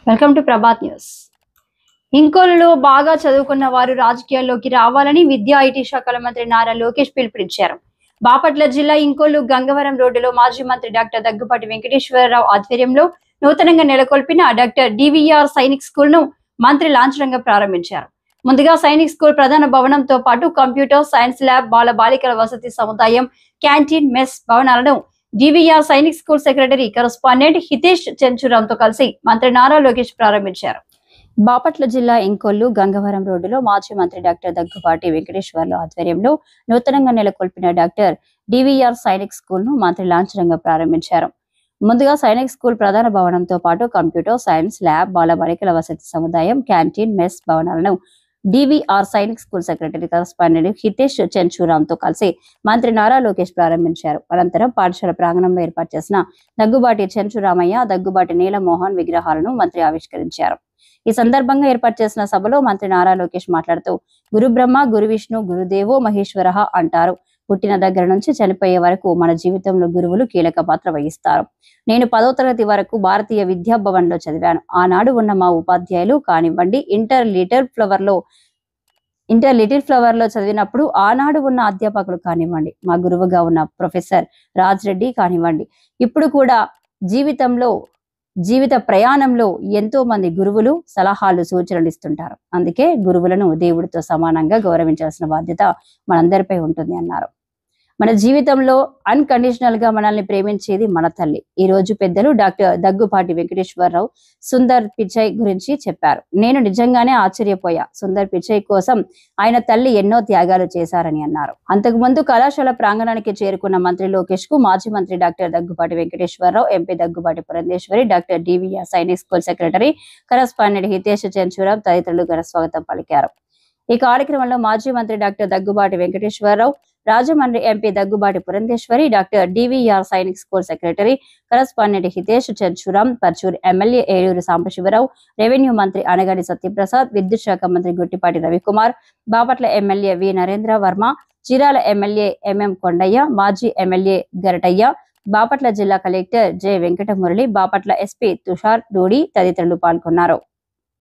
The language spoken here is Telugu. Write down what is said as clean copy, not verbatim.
Welcome to Prabhat news. ఇంకోలులో బాగా చదువుకున్న వారు రాజకీయాల్లోకి రావాలని విద్యా ఐటీ శాఖల మంత్రి నారా లోకేష్ పిలుపునిచ్చారు. బాపట్ల జిల్లా ఇంకోలు గంగవరం రోడ్డులో మాజీ మంత్రి డాక్టర్ దగ్గుబాటి వెంకటేశ్వరరావు ఆధ్వర్యంలో నూతనంగా నెలకొల్పిన డాక్టర్ డివిఆర్ సైనిక్ స్కూల్ ను మంత్రి లాంఛనంగా ప్రారంభించారు. ముందుగా సైనిక్ స్కూల్ ప్రధాన భవనంతో పాటు కంప్యూటర్ సైన్స్ ల్యాబ్, బాల బాలికల వసతి సముదాయం, క్యాంటీన్, మెస్ భవనాలను DVR Sainik school secretary correspondent Hitesh చెంచురాంతో కలిసి మంత్రి నారా లోకేష్ ప్రారంభించారు. బాపట్ల జిల్లా ఇంకొల్లు గంగవరం రోడ్డులో మాజీ మంత్రి డాక్టర్ దగ్గుబాటి వెంకటేశ్వరరావు ఆధ్వర్యంలో నూతనంగా నెలకొల్పిన డాక్టర్ డివిఆర్ సైనిక్ స్కూల్ ను మంత్రి లాంఛనంగా ప్రారంభించారు. ముందుగా సైనిక్ స్కూల్ ప్రధాన భవనంతో పాటు కంప్యూటర్ సైన్స్ ల్యాబ్, బాల బాలికల వసతి సముదాయం, క్యాంటీన్, మెస్ భవనాలను DVR Sainik school secretary correspondent Hitesh చెంచురాంతో కలిసి మంత్రి నారా లోకేష్ ప్రారంభించారు. అనంతరం పాఠశాల ప్రాంగణంలో ఏర్పాటు చేసిన దగ్గుబాటి చెంచురామయ్య, దగ్గుబాటి నీలమోహన్ విగ్రహాలను మంత్రి ఆవిష్కరించారు. ఈ సందర్భంగా ఏర్పాటు చేసిన సభలో మంత్రి నారా లోకేష్ మాట్లాడుతూ, గురు బ్రహ్మ, గురు విష్ణు, గురుదేవో మహేశ్వర అంటారు. పుట్టిన దగ్గర నుంచి చనిపోయే వరకు మన జీవితంలో గురువులు కీలక పాత్ర వహిస్తారు. నేను 10వ తరగతి వరకు భారతీయ విద్యా భవన్ లో చదివాను. ఆనాడు ఉన్న మా ఉపాధ్యాయులు కానివ్వండి, ఇంటర్ లిటిల్ ఫ్లవర్ లో చదివినప్పుడు ఆనాడు ఉన్న అధ్యాపకులు కానివ్వండి, మా గురువుగా ఉన్న ప్రొఫెసర్ రాజ్ రెడ్డి కానివ్వండి, ఇప్పుడు కూడా జీవిత ప్రయాణంలో ఎంతో మంది గురువులు సలహాలు, సూచనలు ఇస్తుంటారు. అందుకే గురువులను దేవుడితో సమానంగా గౌరవించాల్సిన బాధ్యత మనందరిపై ఉంటుంది అన్నారు. మన జీవితంలో అన్కండిషనల్ గా మనల్ని ప్రేమించేది మన తల్లి. ఈ రోజు పెద్దలు డాక్టర్ దగ్గుబాటి వెంకటేశ్వరరావు సుందర్ పిచై గురించి చెప్పారు. నేను నిజంగానే ఆశ్చర్యపోయా. సుందర్ పిచై కోసం ఆయన తల్లి ఎన్నో త్యాగాలు చేశారని అన్నారు. అంతకుముందు కళాశాల ప్రాంగణానికి చేరుకున్న మంత్రి లోకేష్ కు మాజీ మంత్రి doctor Daggubati Venkateswara Rao, MP Daggubati Purandeswari, doctor DVR Sainik school secretary correspondent Hitesh Chenchuram తదితరులు ఘన స్వాగతం పలికారు. ఈ కార్యక్రమంలో మాజీ మంత్రి doctor Daggubati Venkateswara Rao, Rajahmundry MP Daggubati Purandeswari, doctor DVR Sainik school secretary correspondent Hitesh Chenchuram, Parchuru MLA Eluri Sambasiva Rao, revenue మంత్రి అనగాని సత్యప్రసాద్, విద్యుత్ శాఖ మంత్రి Gottipati Ravikumar, Bapatla MLA V Narendra Varma, Chirala MLA MM Kondaiah, మాజీ ఎమ్మెల్యే గరటయ్య, బాపట్ల జిల్లా collector J Venkata Murali, Bapatla SP Tushar డూడి తదితరులు పాల్గొన్నారు.